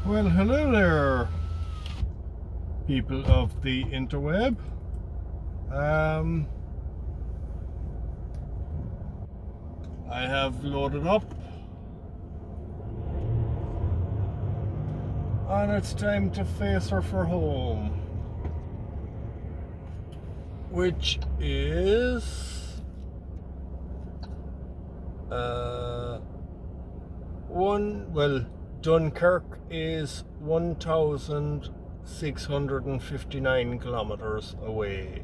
Well, hello there, people of the interweb. I have loaded up, and it's time to face her for home, which is Dunkirk is 1,659 kilometers away.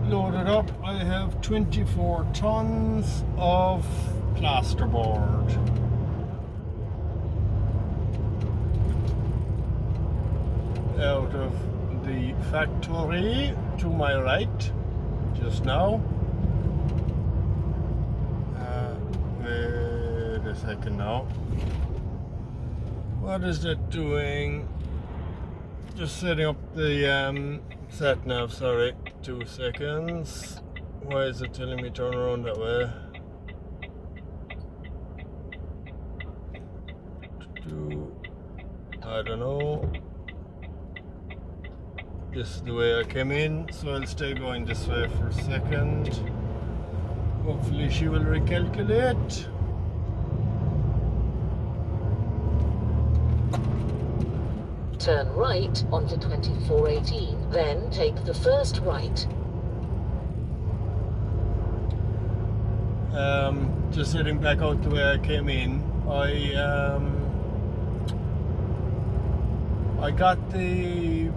Loaded up, I have 24 tons of plasterboard. Out of the factory to my right just now. Wait a second now. What is that doing? Just setting up the sat nav, sorry. 2 seconds. Why is it telling me turn around that way? I don't know. This is the way I came in, so I'll stay going this way for a second. Hopefully she will recalculate. Turn right onto 2418, then take the first right. Just heading back out the way I came in. I got the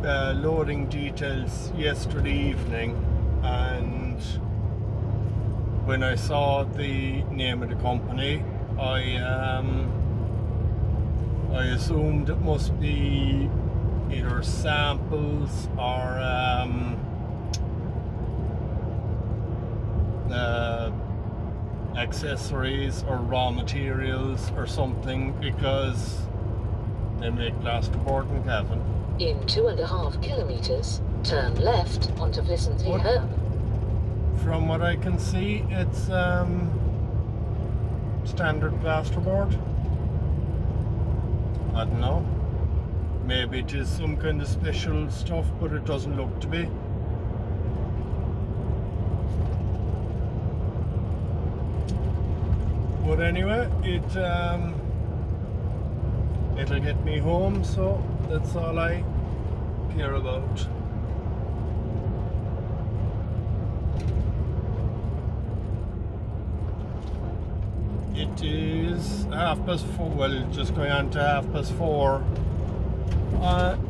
loading details yesterday evening, and when I saw the name of the company, I assumed it must be either samples or accessories or raw materials or something, because they make plasterboard in Cavan. In 2.5 kilometers, turn left onto Vicente Herb. From what I can see, it's standard plasterboard. I don't know. Maybe it is some kind of special stuff, but it doesn't look to be. But anyway, it'll get me home, so that's all I care about. It is 4:30, well, just going on to 4:30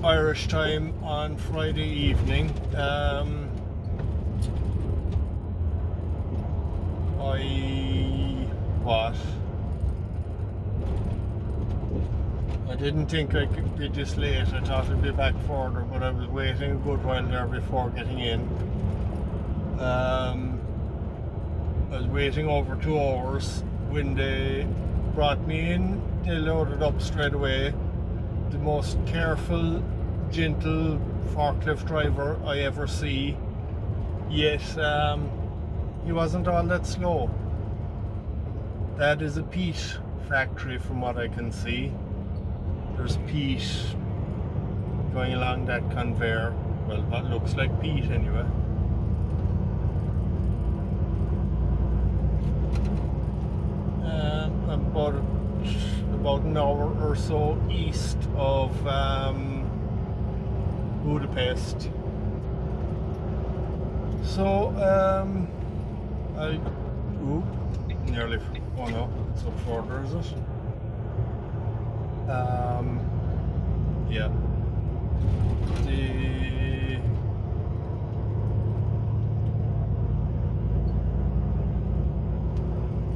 Irish time on Friday evening. I didn't think I could be this late. I thought I'd be back further, but I was waiting a good while there before getting in. I was waiting over 2 hours. When they brought me in, they loaded up straight away. The most careful, gentle forklift driver I ever see. Yet he wasn't all that slow. That is a peat factory from what I can see. There's peat going along that conveyor. Well, what looks like peat anyway. About an hour or so east of Budapest. So nearly. Oh no, it's up further, is it? Yeah.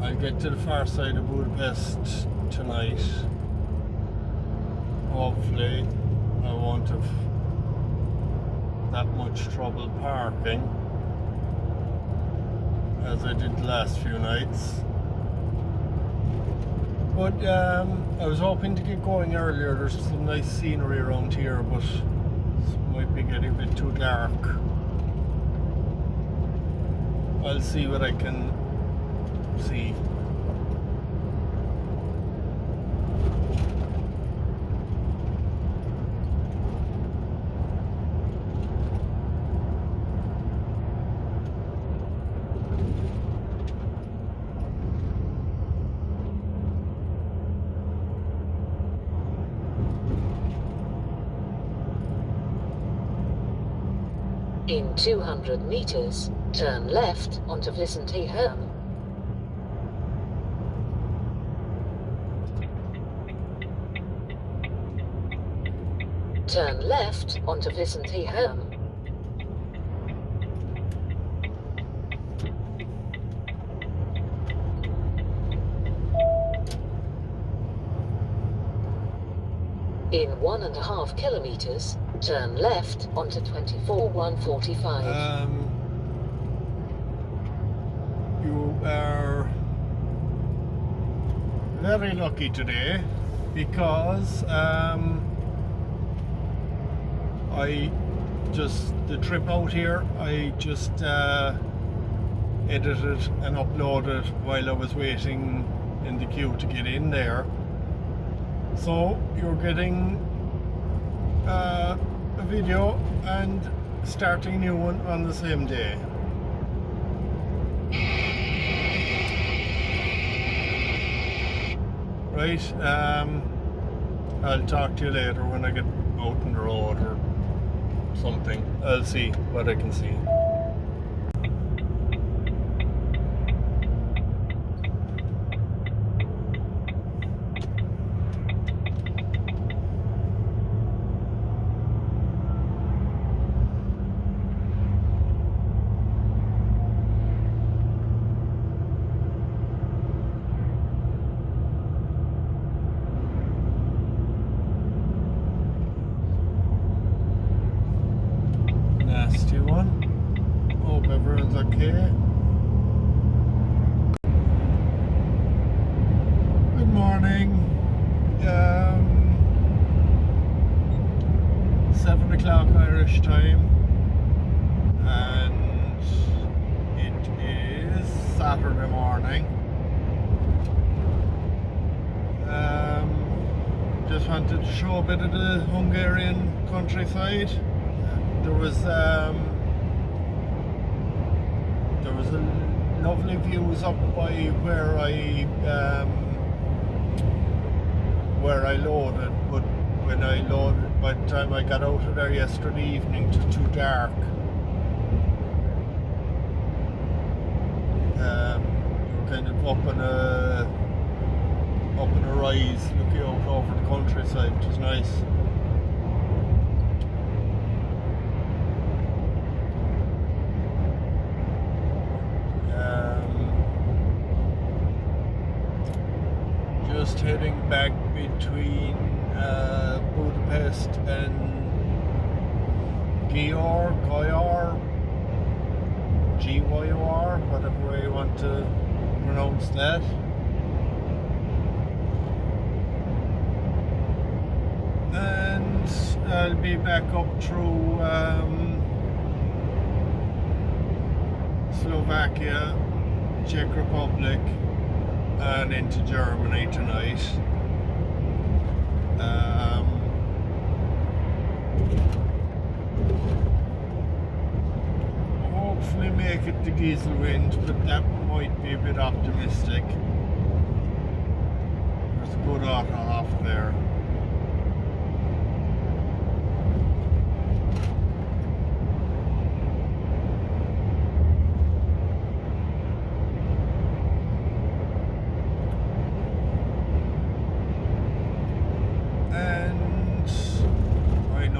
I'll get to the far side of Budapest tonight. Hopefully I won't have that much trouble parking as I did the last few nights. But I was hoping to get going earlier. There's some nice scenery around here, but might be getting a bit too dark. I'll see what I can see. In 200 meters, turn left onto Vicente Herm. Turn left onto Vicente Herm. In 1.5 kilometers, turn left onto 24-145. You are very lucky today because the trip out here, I just edited and uploaded while I was waiting in the queue to get in there. So you're getting a video and starting a new one on the same day. Right, I'll talk to you later when I get out on the road or something. I'll see what I can see. Nasty one. Hope everyone's okay. Good morning. 7 o'clock Irish time, and it is Saturday morning. Just wanted to show a bit of the Hungarian countryside. There was a lovely views up by where I loaded, but when I loaded, by the time I got out of there yesterday evening, it was too dark. You're kind of up on a rise, looking out over the countryside, which is nice. Just heading back between Budapest and Győr, GYOR, whatever way you want to pronounce that. And I'll be back up through Slovakia, Czech Republic, and into Germany tonight. Hopefully make it to Gieselwind, but that might be a bit optimistic. There's a good auto off there.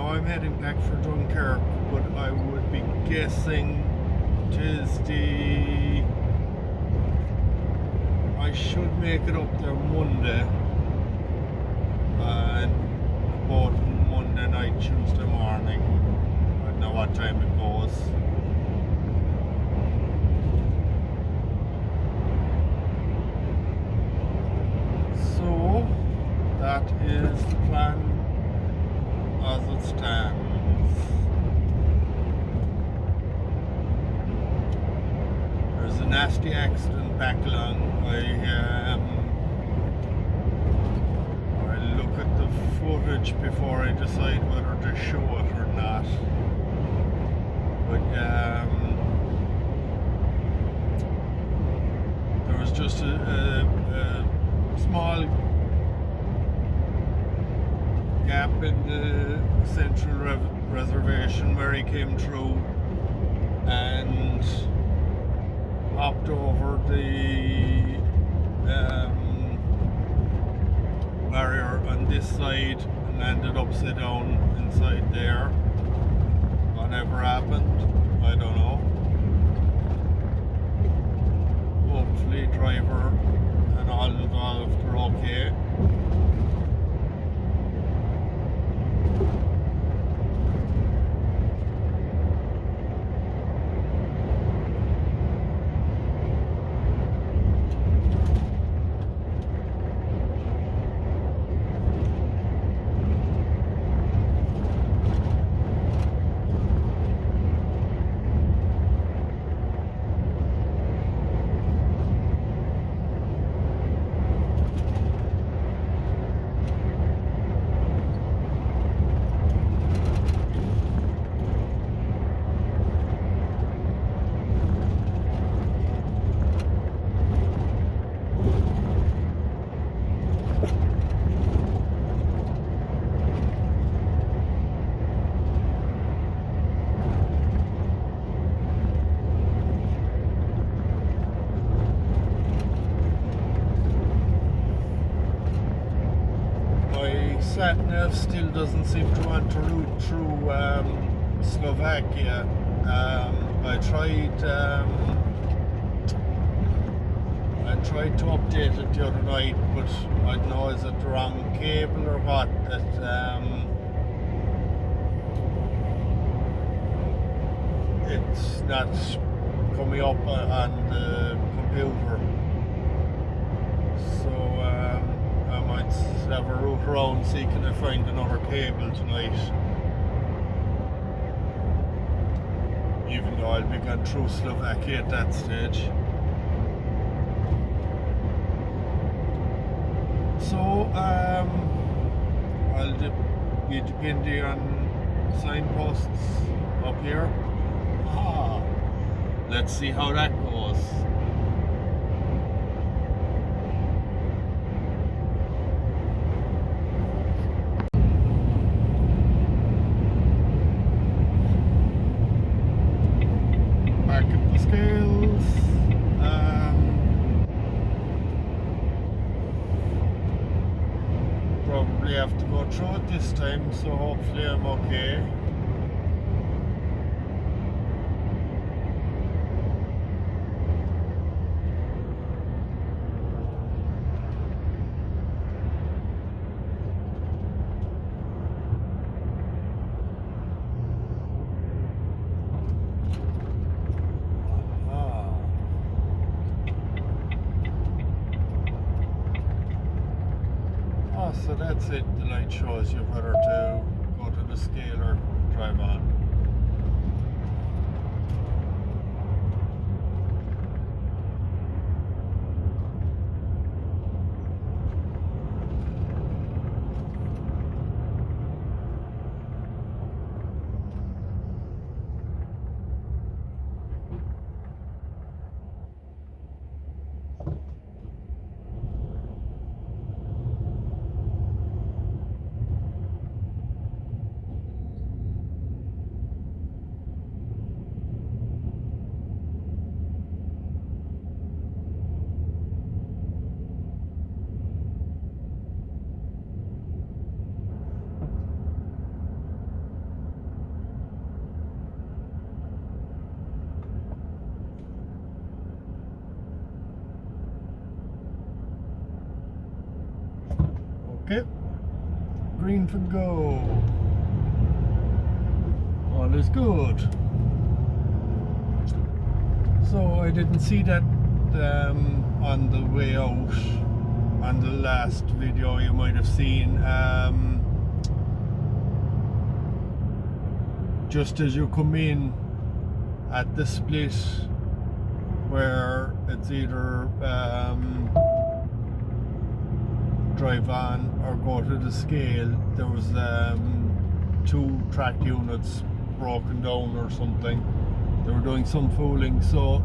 I'm heading back for Dunkirk, but I would be guessing I should make it up there Monday, and about Monday night, Tuesday morning. I don't know what time it goes. So that is the plan as it stands. a nasty accident back along. I'll look at the footage before I decide whether to show it or not. But there was just a small gap in the central reservation where he came through and hopped over the barrier on this side and landed upside down inside there. Whatever happened, I don't know. Hopefully driver and all involved are okay. Sat-nav still doesn't seem to want to route through Slovakia. I tried to update it the other night, but I don't know, is it the wrong cable or what, that it's not coming up on the computer. So I might have a route around, see can I find another cable tonight. Even though I'll be going through Slovakia at that stage. So I'll be depending on signposts up here. Let's see how that goes. Probably have to go through it this time, so hopefully I'm okay. So that's it, the light shows you whether to go to the scale or drive on. Okay, green for go. All is good. So I didn't see that on the way out on the last video you might have seen. Just as you come in at the split where it's either drive on or go to the scale. There was 2 track units broken down or something. They were doing some fooling, so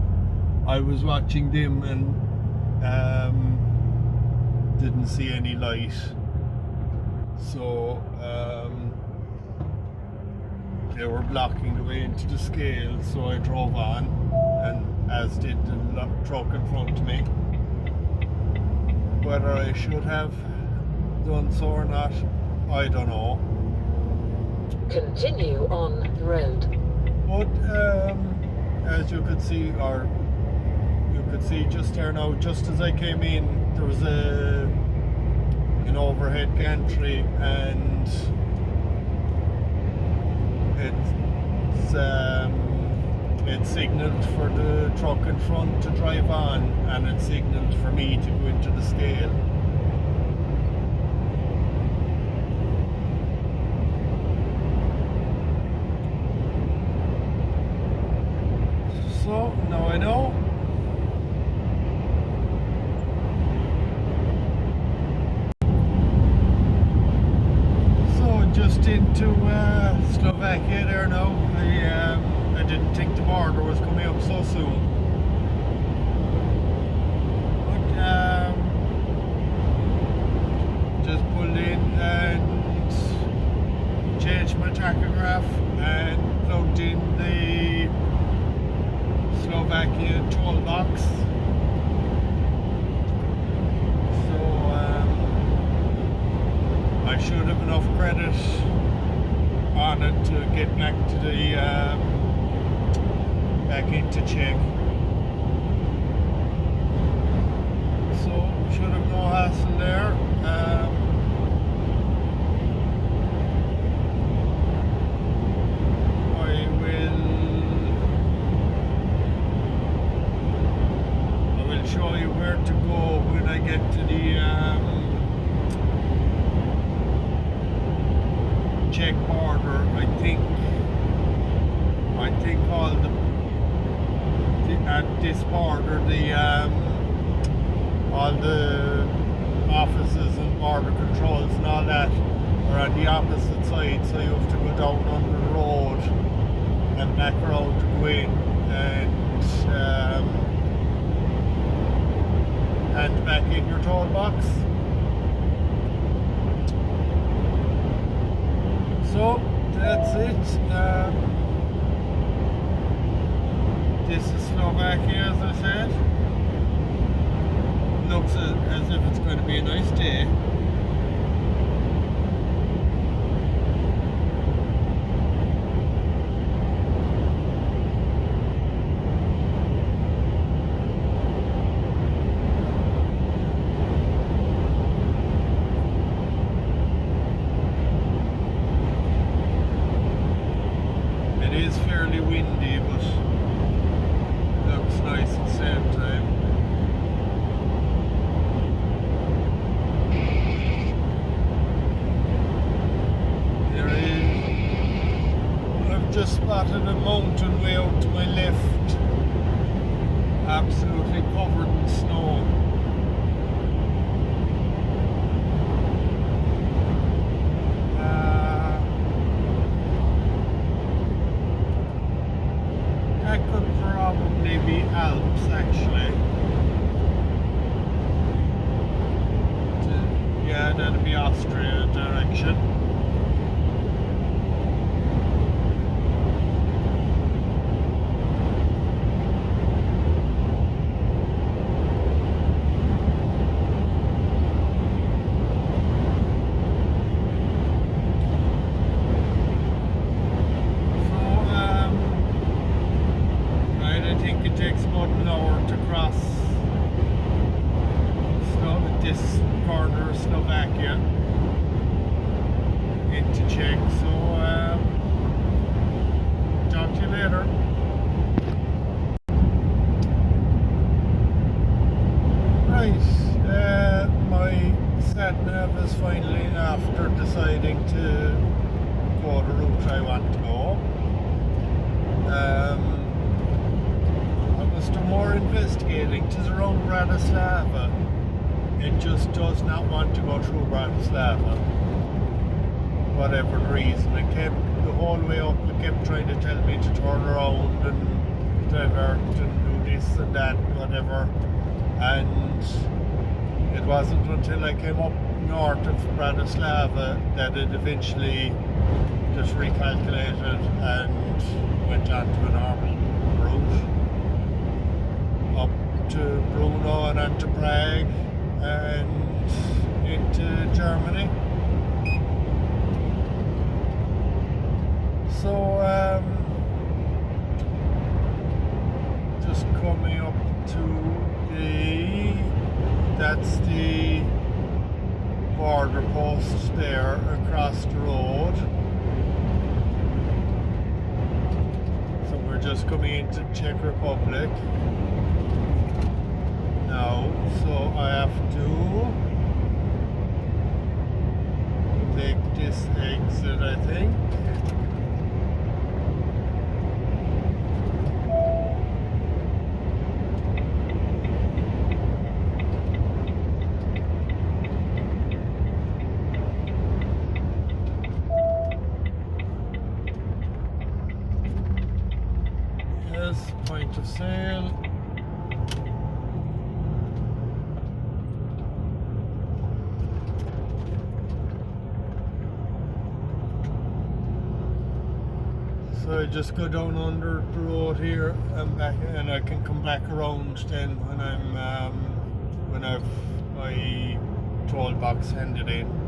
I was watching them and didn't see any light. So they were blocking the way into the scale, so I drove on, and as did the truck in front of me. Whether I should have done so or not, I don't know. Continue on the road. But as you could see, or you could see just there now, just as I came in, there was an overhead gantry, and it signalled for the truck in front to drive on, and it signalled for me to go into the scale. So now I know. So just into Slovakia there now. I didn't think the border was coming up so soon. But just pulled in and changed my tachograph and plugged in the Slovakian toll box. So I should have enough credit on it to get back to the back into Czech. So should have no hassle there. I will show you where to go when I get to the Czech border. I think all at this border, all the offices and border controls and all that are on the opposite side, so you have to go down under the road and back around to go in and hand back in your toll box. So that's it. This is Slovakia, as I said. Looks as if it's going to be a nice day. It is fairly windy, but looks nice at the same time. I've just spotted a mountain way out to my left, absolutely covered in snow. That could probably be Alps, actually. Yeah, that'd be Austria direction. It takes about an hour to cross this corner of Slovakia into Czech, so talk to you later. Right, my sat-nav is finally, after deciding to go the route I want to go. I must do more investigating. It is around Bratislava. It just does not want to go through Bratislava. Whatever the reason. It kept the whole way up, it kept trying to tell me to turn around and divert and do this and that, whatever. And it wasn't until I came up north of Bratislava that it eventually just recalculated and went on to a normal route up to Brno and on to Prague and into Germany. So just coming up to that's the border post there across the road. So we're just coming into Czech Republic now, so I have to take this exit, I think. Point of sale. So I just go down under the road here and back, and I can come back around then when I'm when I've my toll box handed in.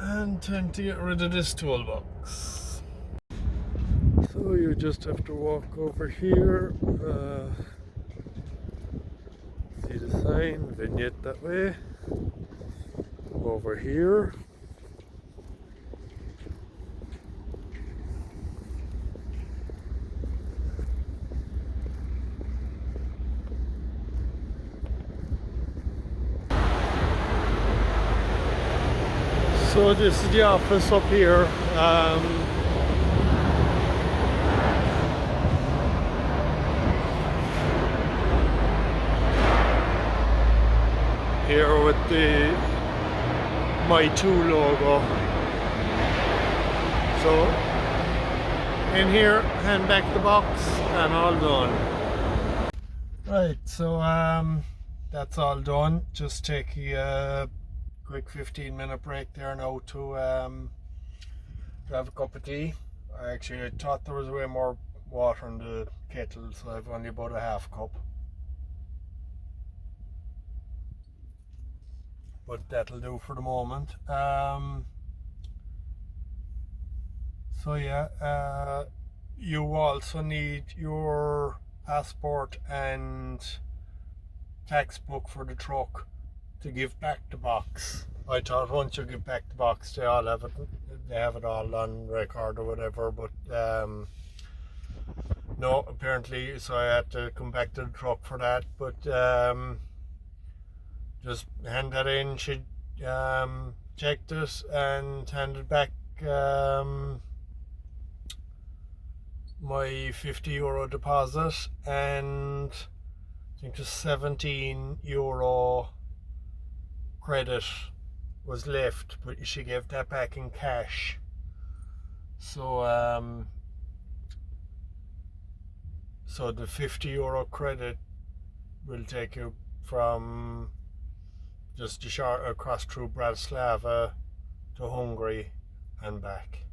And time to get rid of this toolbox. So you just have to walk over here, see the sign, vignette that way, over here. So this is the office up here. Here with the My 2 logo. So in here, hand back the box and all done. Right, so that's all done. Just take a quick 15-minute break there now to have a cup of tea. I thought there was way more water in the kettle, so I've only about a half cup. But that'll do for the moment. So yeah, you also need your passport and tax book for the truck to give back the box. I thought once you give back the box they all have it, they have it all on record or whatever, but no, apparently, so I had to come back to the truck for that. But just hand that in. She checked it and handed back my €50 deposit, and I think the €17 credit was left, but she gave that back in cash. So so the €50 credit will take you from just across through Bratislava to Hungary and back.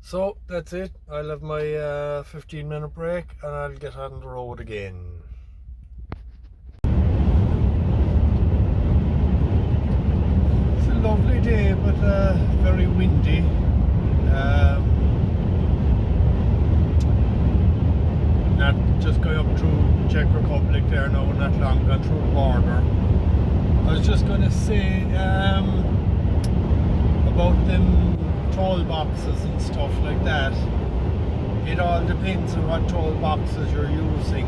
So that's it. I'll have my 15-minute break and I'll get on the road again. It's a lovely day, but very windy. Not just going up through Czech Republic there now, not long gone through the border. I was just going to say about them toll boxes and stuff like that. It all depends on what toll boxes you're using.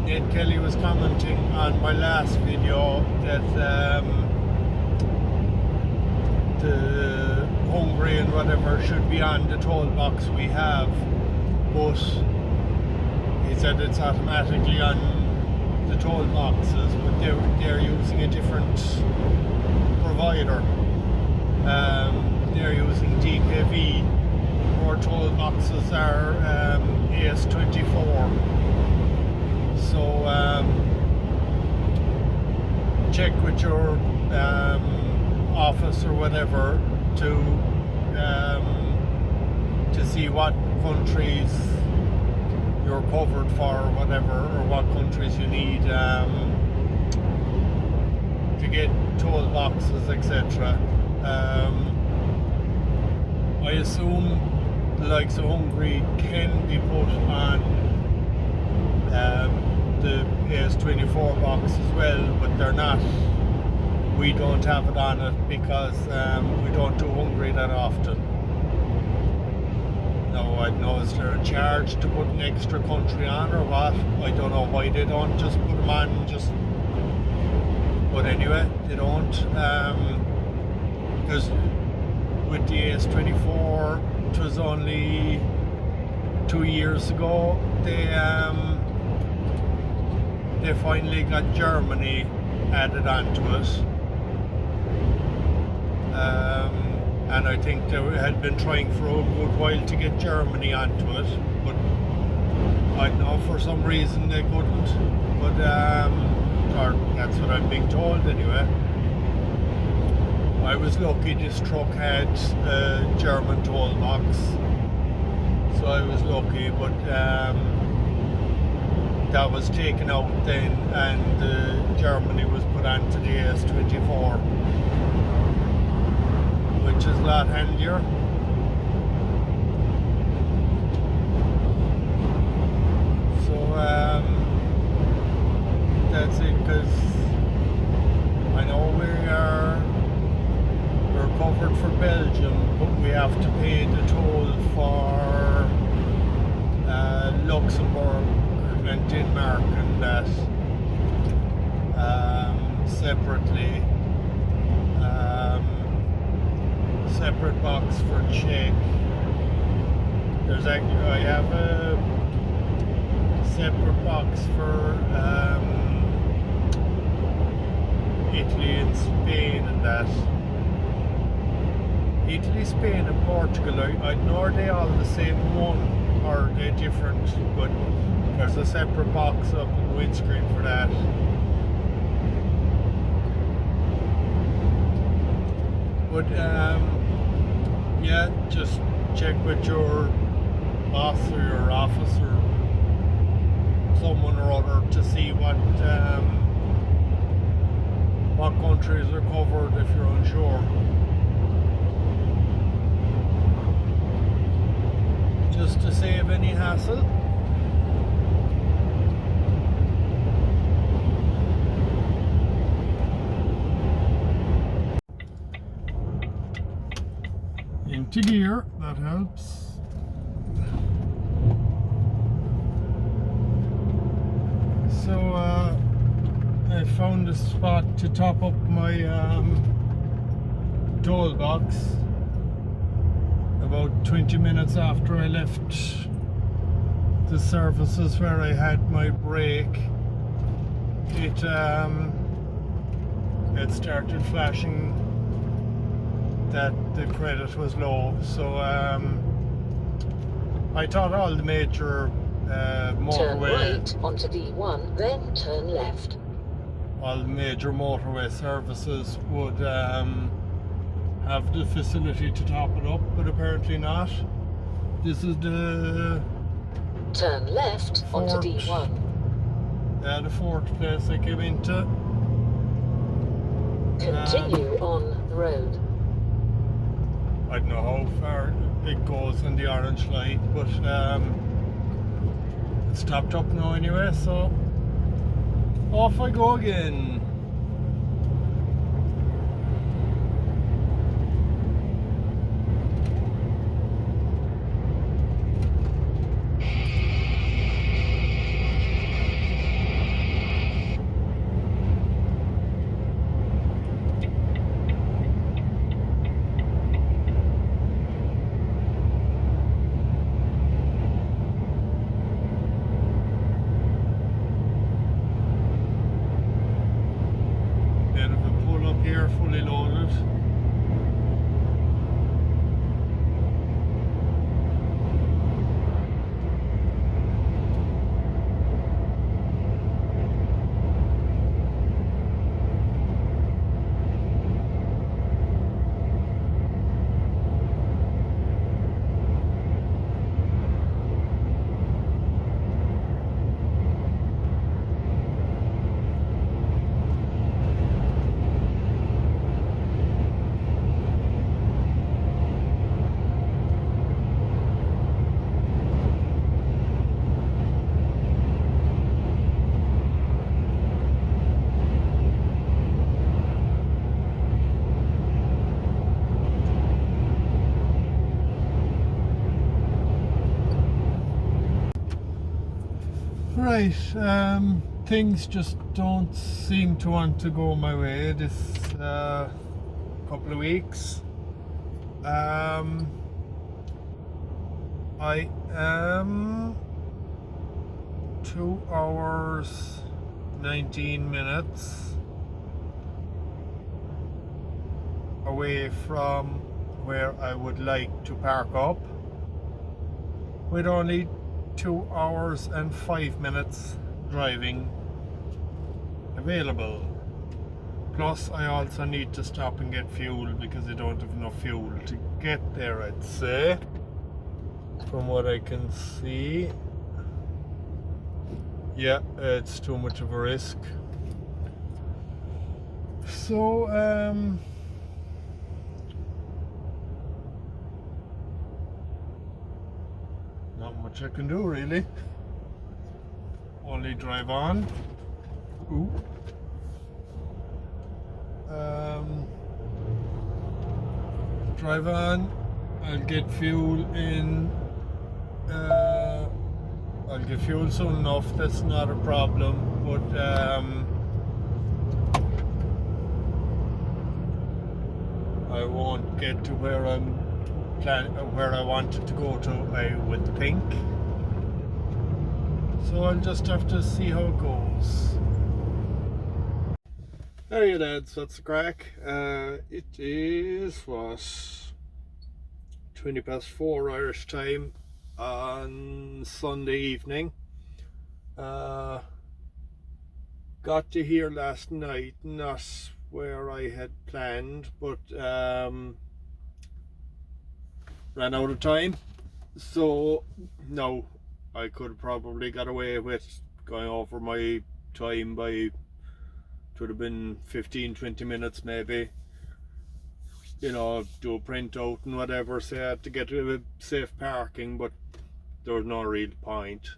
Ed Kelly was commenting on my last video that the Hungary and whatever should be on the toll box we have, but he said it's automatically on the toll boxes, but they're using a different provider. They're using DKV. Our toll boxes are AS24. So check with your office or whatever to see what countries you're covered for or whatever, or what countries you need to get toll boxes, etc. I assume the likes of Hungary can be put on the AS24 box as well, but they're not. We don't have it on it because we don't do Hungary that often. Now, I don't know, is there a charge to put an extra country on or what? I don't know why they don't just put them on, but anyway, they don't. Because with the AS24, it was only 2 years ago they finally got Germany added onto it, and I think they had been trying for a good while to get Germany onto it, but I don't know, for some reason they couldn't, but or that's what I'm being told anyway. I was lucky this truck had a German toll box, so I was lucky, but that was taken out then, and Germany was put onto the AS24, which is a lot handier. So that's it, because I know we're covered for Belgium, but we have to pay the toll for Luxembourg and Denmark and that separately. Separate box for Czech. There's actually, I have a separate box for Italy and Spain and that. Italy, Spain and Portugal, I know are they all the same one or are they different, but there's a separate box up on the windscreen for that. But yeah, just check with your boss or your office or someone or other to see what countries are covered if you're unsure. Just to save any hassle. Into gear, that helps. So found a spot to top up my toll box about 20 minutes after I left the services where I had my break. It started flashing that the credit was low, so I thought all the major motorway, turn right onto D1, then turn left. all the major motorway services would have the facility to top it up, but apparently not. This is the Turn left onto D1. The fourth place I came into. Continue on the road. I don't know how far it goes on the orange light, but it's stopped up now anyway, so off I go again. Bit of a pull up here, fully loaded. Right, things just don't seem to want to go my way this couple of weeks. I am 2 hours 19 minutes away from where I would like to park up, with only 2 hours and 5 minutes driving available. Plus I also need to stop and get fuel because I don't have enough fuel to get there, I'd say, from what I can see. Yeah, it's too much of a risk. So not much I can do really. Only drive on. Ooh. Drive on. I'll get fuel in. I'll get fuel soon enough. That's not a problem. But I won't get to where where I wanted to go to with pink. So I'll just have to see how it goes. There you lads, that's the crack. It is what, 4:20 Irish time on Sunday evening. Got to here last night, not where I had planned, but ran out of time. So no, I could have probably got away with going over my time by, would have been 15-20 minutes maybe, you know, do a printout and whatever, say I had to get a safe parking, but there was no real point.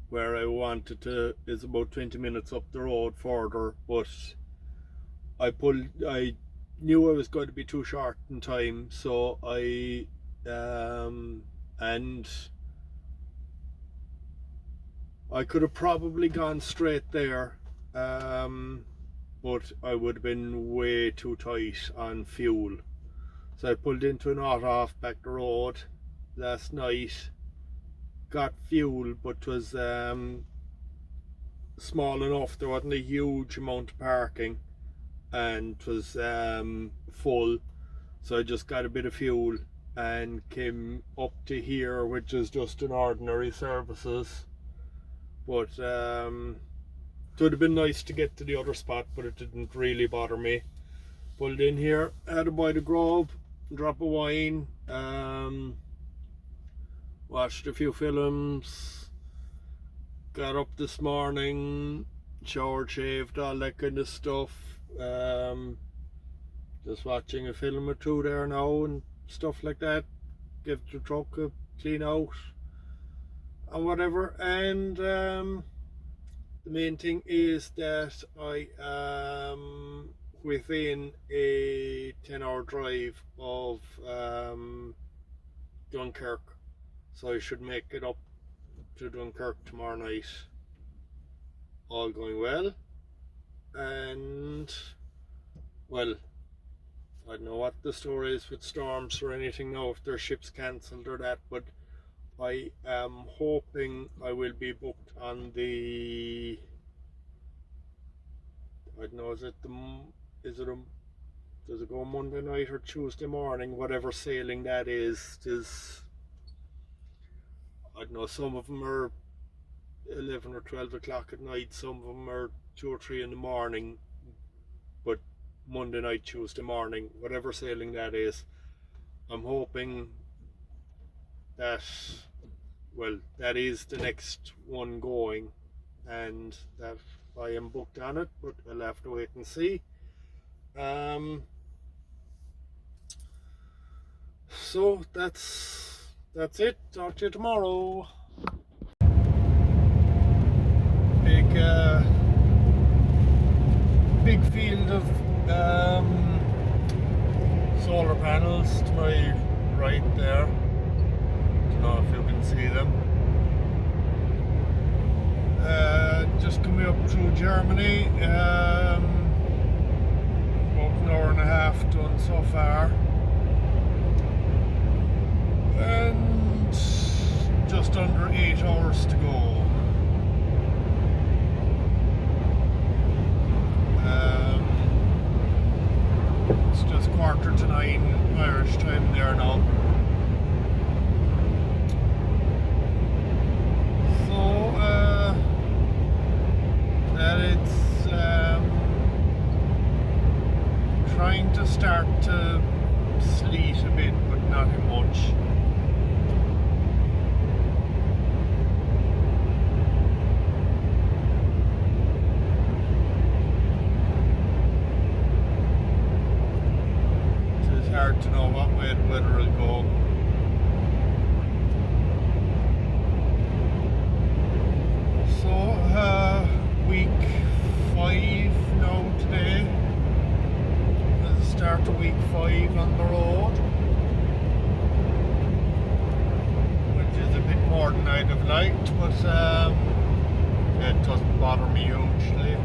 Where I wanted to is about 20 minutes up the road further, but I knew I was going to be too short in time, so I and I could have probably gone straight there, but I would have been way too tight on fuel. So I pulled into an auto off back the road last night, got fuel, but it was small enough. There wasn't a huge amount of parking, and it was full. So I just got a bit of fuel and came up to here, which is just an ordinary services. But it would have been nice to get to the other spot, but it didn't really bother me. Pulled in here, had a bite of grub, drop of wine, watched a few films, got up this morning, showered, shaved, all that kind of stuff. Just watching a film or two there now and stuff like that. Give the truck a clean out and whatever. And the main thing is that I am within a 10-hour drive of Dunkirk, so I should make it up to Dunkirk tomorrow night, all going well. And well, I don't know what the story is with storms or anything now, if their ship's cancelled or that, but I am hoping I will be booked on the, I don't know, does it go Monday night or Tuesday morning, whatever sailing that is. I don't know, some of them are 11 or 12 o'clock at night, some of them are 2 or 3 in the morning, but Monday night, Tuesday morning, whatever sailing that is, I'm hoping that, well, that is the next one going, and that I am booked on it, but I'll have to wait and see. So that's it. Talk to you tomorrow. Big field of solar panels to my right there. Don't know if you can see them. Just coming up through Germany. About an hour and a half done so far. And just under 8 hours to go. It's just 8:45 Irish time there now. So that it's trying to start to sleet a bit, but not much. Hard to know what way the weather will go. So week 5 now today. This is the start of week 5 on the road, which is a bit more than I'd have liked, but it doesn't bother me hugely.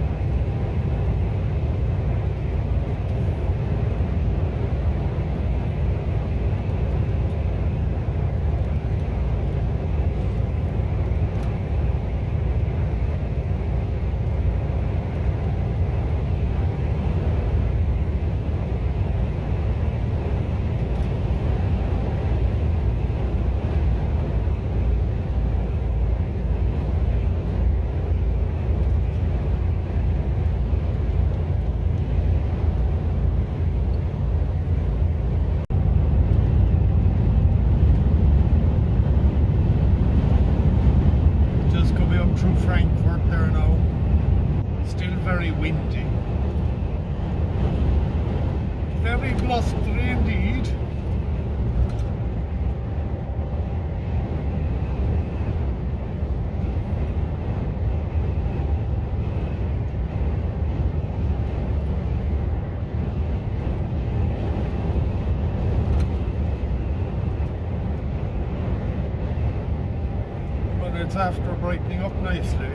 clouds after brightening up nicely.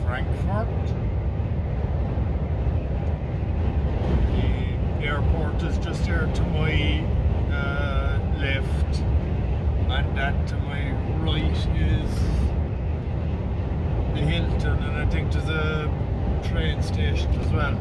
Frankfurt. The airport is just here to my left, and that to my right is the Hilton, and I think there's a train station as well.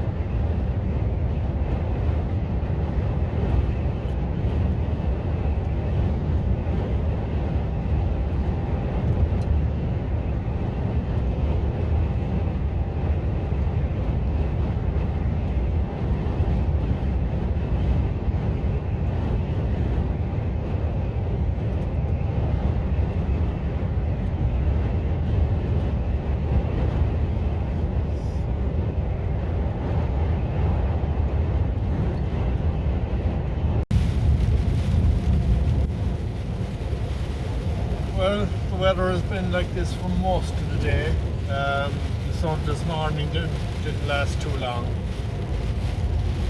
Well, the weather has been like this for most of the day. The sun this morning didn't last too long.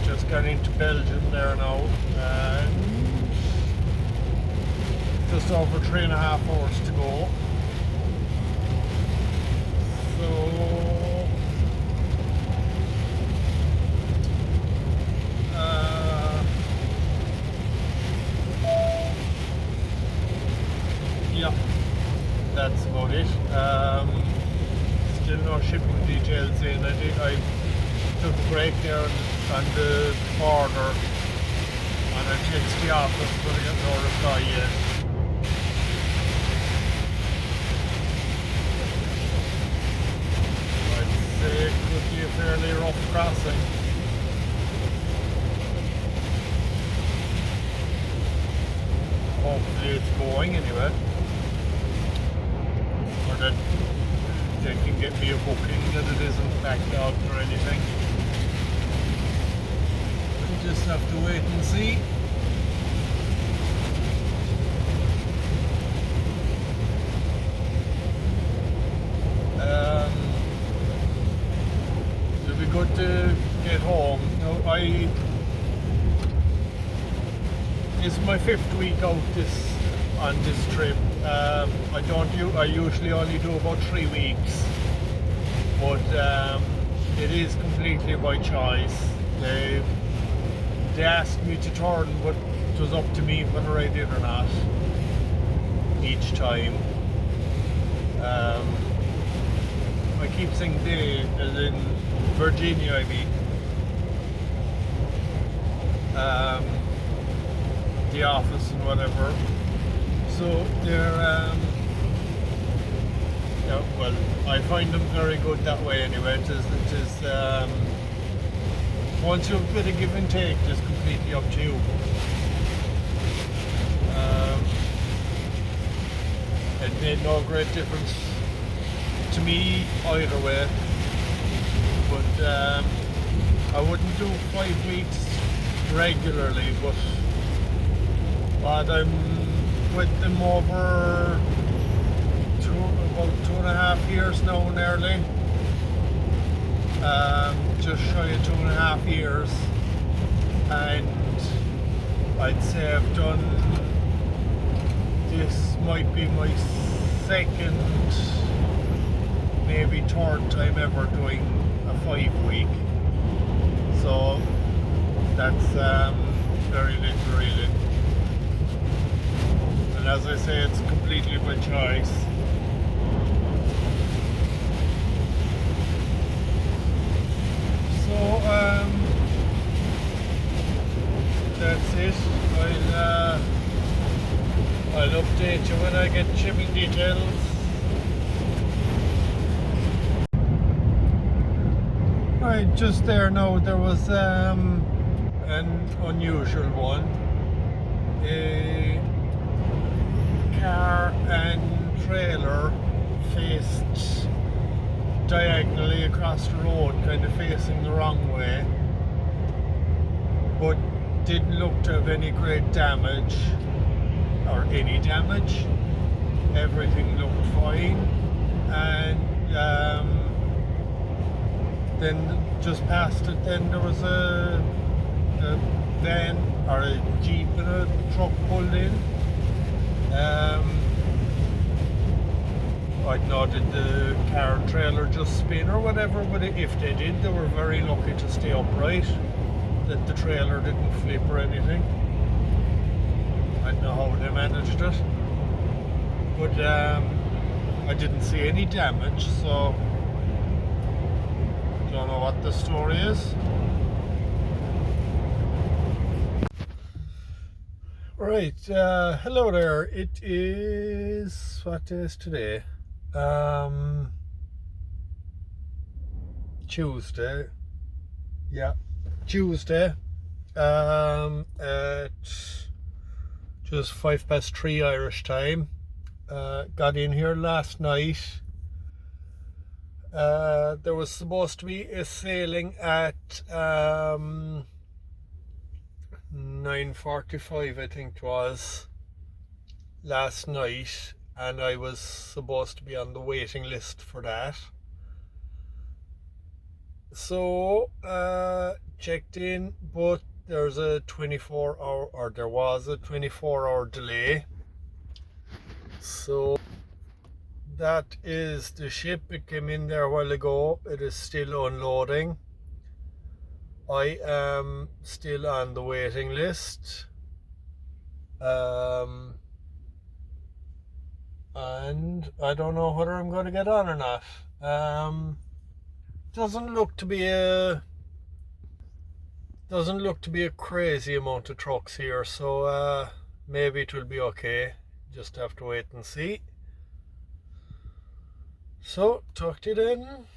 Just got into Belgium there now. Just over 3.5 hours to go. So yeah, that's about it. Still no shipping details in. I took a break there on the border, and I texted the office, but I got no reply yet. I'd say it could be a fairly rough crossing. Hopefully it's going anyway. Or that they can get me a booking that it isn't backed out or anything. We'll just have to wait and see. It'll be good to get home. Now, it's my 5th week out on this trip. I usually only do about 3 weeks, but it is completely by choice. They asked me to turn, but it was up to me whether I did or not each time. I keep saying they, as in Virginia, I mean. The office and whatever. So they're yeah, well, I find them very good that way anyway. It is once you have a bit of give and take, it's completely up to you. It made no great difference to me either way, but I wouldn't do 5 weeks regularly, but I'm with them over about 2.5 years now nearly. Just shy of 2.5 years, and I'd say I've done, this might be my 2nd, maybe 3rd time ever doing a 5 week. So that's very little really. And as I say, it's completely by choice. So that's it. I'll update you when I get shipping details. Right, just there now, there was an unusual one. A car and trailer faced diagonally across the road, kind of facing the wrong way, but didn't look to have any great damage or any damage. Everything looked fine, and then just past it, then there was a van or a jeep and a truck pulled in. I don't know, did the car and trailer just spin or whatever, but if they did, they were very lucky to stay upright, that the trailer didn't flip or anything. I don't know how they managed it, but I didn't see any damage, so don't know what the story is. Right, hello there. It is, what day is today? Tuesday. Yeah, Tuesday. At just 3:05 Irish time. Got in here last night. There was supposed to be a sailing at 9:45, I think it was, last night, and I was supposed to be on the waiting list for that. So checked in, but there's a 24-hour, or there was a 24-hour delay. So that is the ship. It came in there a while ago. It is still unloading. I am still on the waiting list. And I don't know whether I'm going to get on or not. Doesn't look to be a crazy amount of trucks here, so maybe it will be okay. Just have to wait and see. So, talk to you then.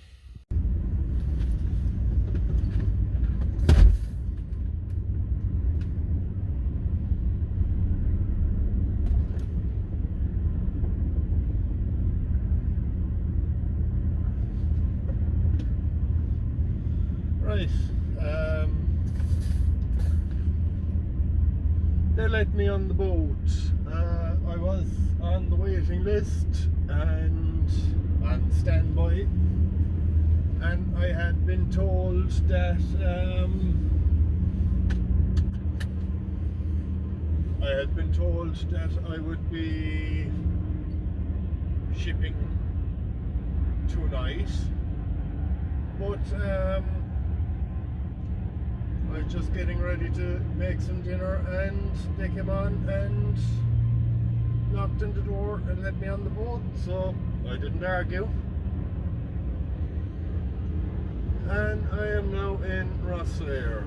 Right, they let me on the boat. I was on the waiting list and on standby, and I had been told that I would be shipping tonight, but I was just getting ready to make some dinner, and they came on and knocked on the door and let me on the boat, so I didn't argue. And I am now in Rosslare.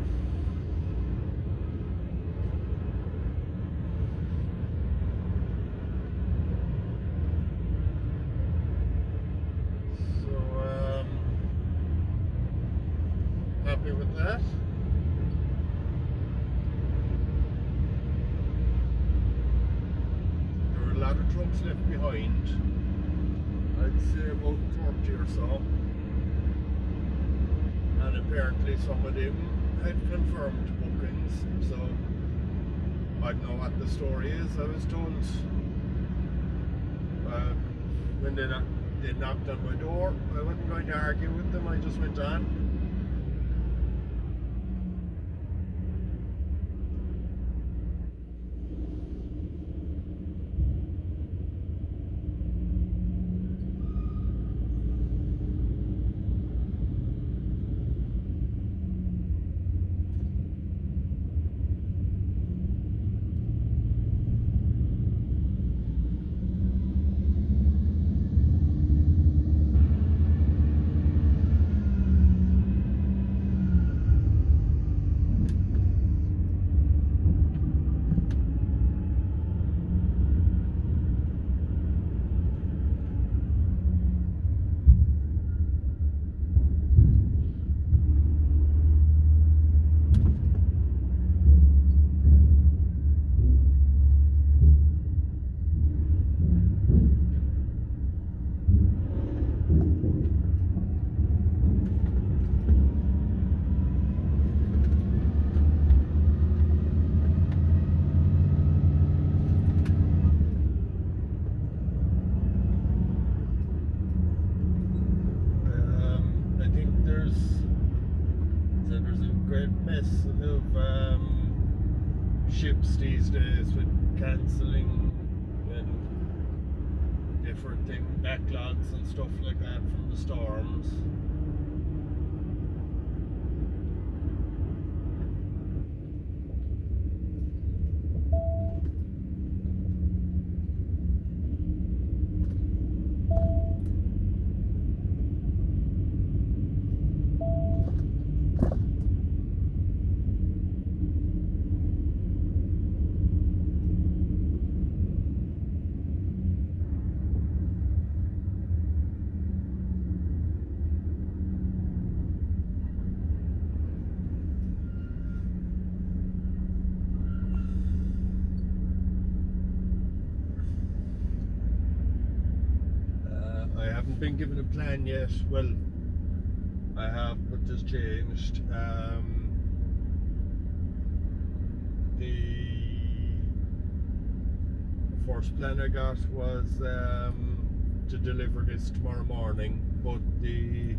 So happy with that. There were a lot of trucks left behind. I'd say about 30 or so. And apparently some of them had confirmed bookings, so I don't know what the story is. I was told when they knocked on my door, I wasn't going to argue with them, I just went on. less of ships these days with cancelling and different things, backlogs and stuff like that from the storms. I haven't been given a plan yet. Well, I have, but just changed. The first plan I got was to deliver this tomorrow morning, but the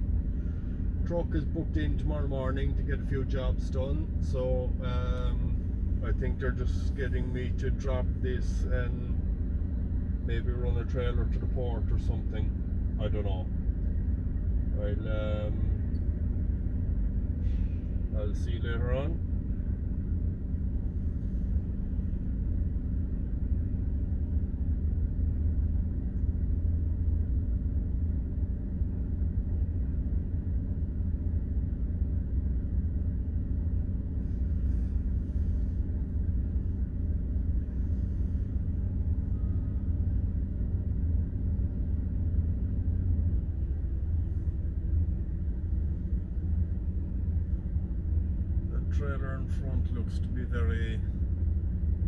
truck is booked in tomorrow morning to get a few jobs done. So I think they're just getting me to drop this and maybe run a trailer to the port or something. I don't know. I'll see you later on. Trailer in front looks to be very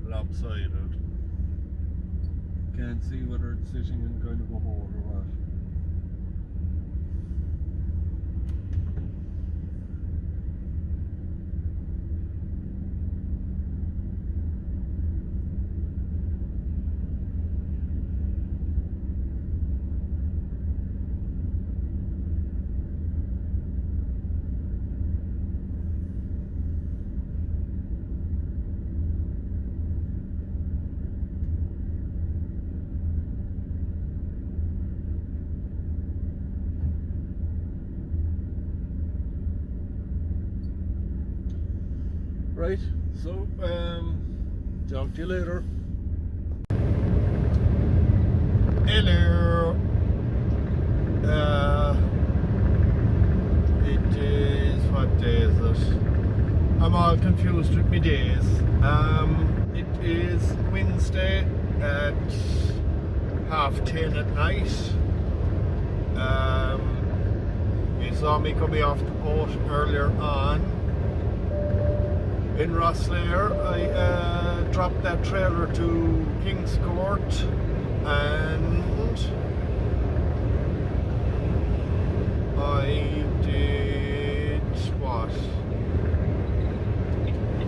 lopsided. Can't see whether it's sitting in kind of a hole or what. Right, so talk to you later. Hello. It is, what day is it? I'm all confused with my days. It is Wednesday at 10:30 at night. You saw me coming off the boat earlier on. In Rosslare, I dropped that trailer to King's Court and I did what?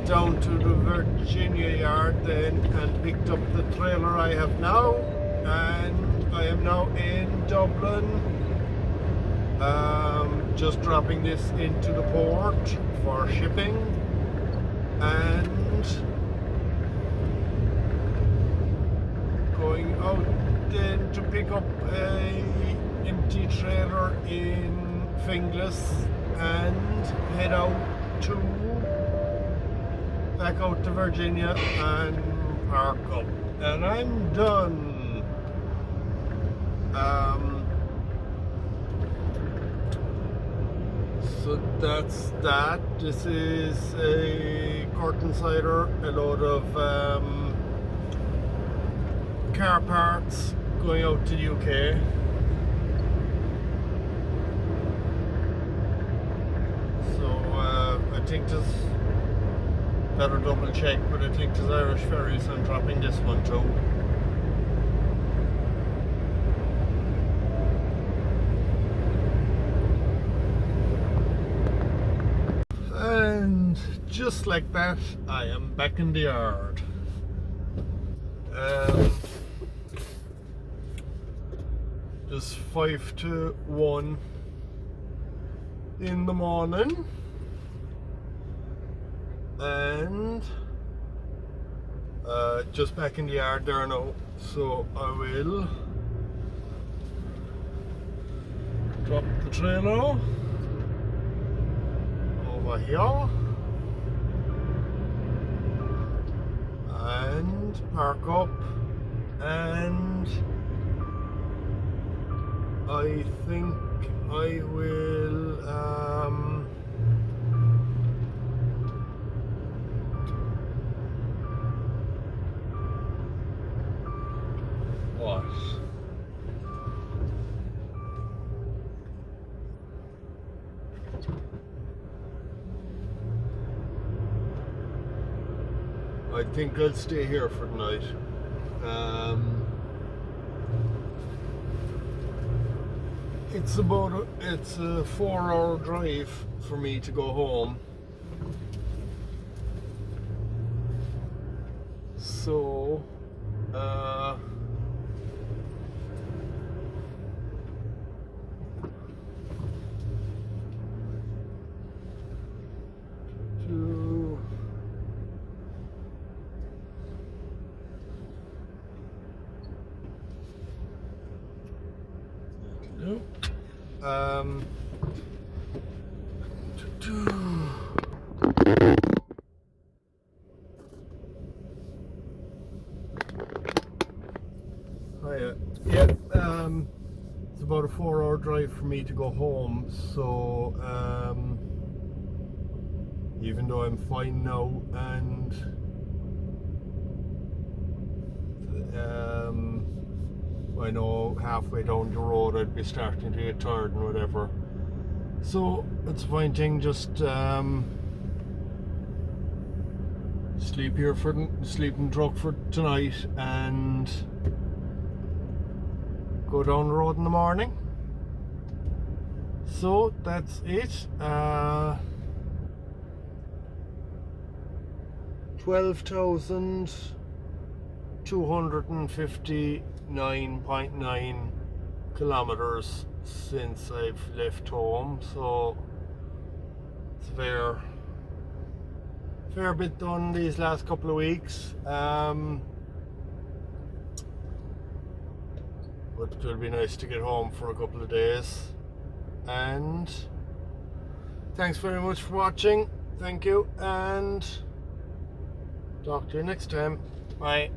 Down to the Virginia yard then and picked up the trailer I have now, and I am now in Dublin, just dropping this into the port for shipping. And going out then to pick up a empty trailer in Finglas and head out back out to Virginia and park up. And I'm done. So that's that. This is a curtain cider, a load of car parts going out to the UK. So I think there's better double check, but I think there's Irish Ferries. I'm dropping this one too. And just like that, I am back in the yard. Just 5 to 1 in the morning. and just back in the yard there now, so I will drop the trailer over here and park up, and I think I will what? I think I'll stay here for the night. It's a 4-hour drive for me to go home. So it's about a 4-hour drive for me to go home, so even though I'm fine now, and I know halfway down the road I'd be starting to get tired and whatever, so it's a fine thing, just sleep in the truck for tonight and go down the road in the morning. So that's it. 12,259.9 kilometers since I've left home, so it's a fair bit done these last couple of weeks. But it'll be nice to get home for a couple of days. And thanks very much for watching. Thank you, and talk to you next time. Bye.